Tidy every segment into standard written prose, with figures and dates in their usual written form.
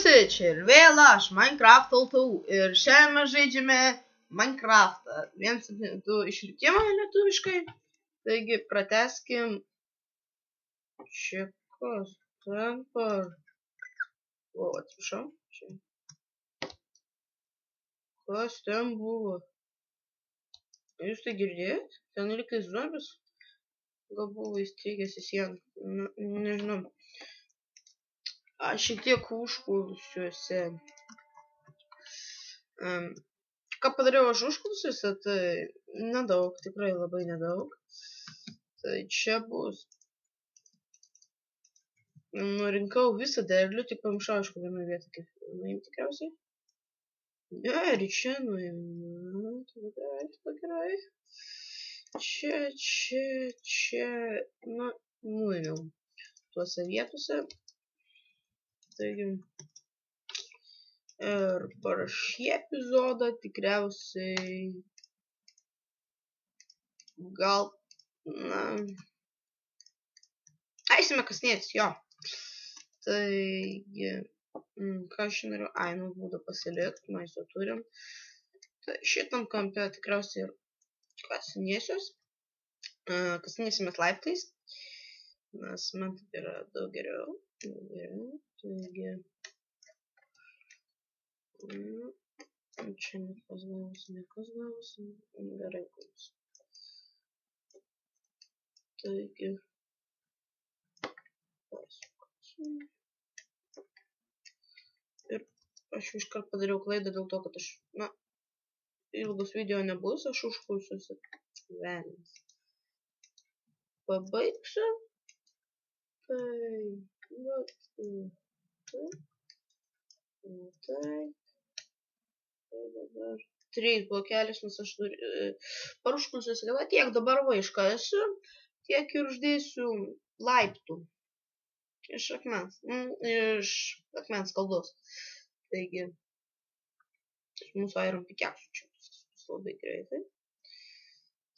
visi, čia ir vėl aš, Minecraft LTU, ir šiandien mes žaidžiame Minecraftą. 1.7.2 išlikimą lietuviškai. Taigi, pratęskim. Čia kas ten par... O, atsiprašau. Čia. Kas ten buvo? Jūs tai girdėjot? Ten liktais zombis. Gal buvo įstrigęs į sieną. Nežinau. Aš šiek tiek užkulisiuose. Ką padariau aš užkulisiuose, tai nedaug, tikrai labai nedaug. Tai čia bus. Nurinkau visą derlių, tik pamiršau aišku vieną vietą, kaip nuimti tikriausiai. Ne, ir čia nuimau. Gerai. Čia, nuėmiau tuose vietose. Taigi, ir per šį epizodą tikriausiai gal, eisime kasinėtis, jo. Taigi, ką aš noriu, būdą pasilikti, maisto turim. Tai šitam kampe tikriausiai ir kasinėsiuos. Kasinėsimės laiptais, nes man taip yra daug geriau. Taigi, čia nekas gavosi, gerai gavosi. Taigi, ir aš iškart padariau klaidą dėl to, kad aš, ilgus video nebus, aš užkulsiuosi velnias. Pabaigsiu. Tai dabar 3 blokelis, nes aš paruškulsiuosi, gal tiek dabar iškasiu, tiek ir uždėsiu laiptų. Iš akmens kaldos. Taigi, mūsų iron pickaxe čia labai greitai.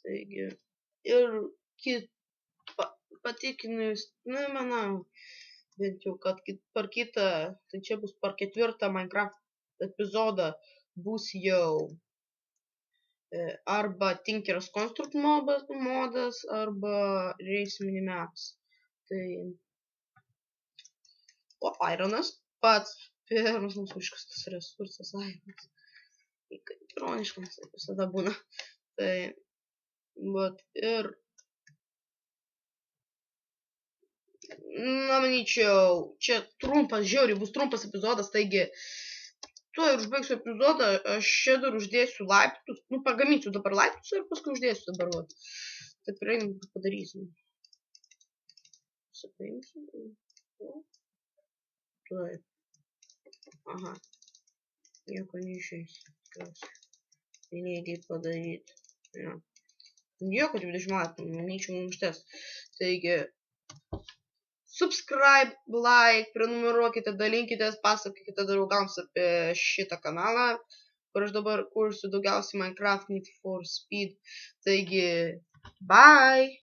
Taigi, ir patikinus, manau, bent jau, kad per kitą, tai čia bus per 4 Minecraft epizodą, bus jau arba Tinker's Construct modas, arba Race Minimaps. Tai, o ironas pats pirmas mūsų iškastas resursas ironas. Ironiškas, taip visada būna. Tai, bet ir manyčiau, čia trumpas, žiauriai bus trumpas epizodas, taigi tuo ir užbaigsiu epizodą, aš čia dar uždėsiu laiptus, pagaminsiu dabar laiptus ir paskui uždėsiu dabar, vat. Taip ir einam padarysim. Paimsiu. Taip. Aha. Nieko neišeis. Tai neįgiai padaryti. Nieko 20 metų, manyčiau mums užtės. Taigi, subscribe, like, prenumeruokite, dalinkitės, pasakokite draugams apie šitą kanalą, kur aš dabar kursiu daugiausiai Minecraft Need for Speed. Taigi, bye!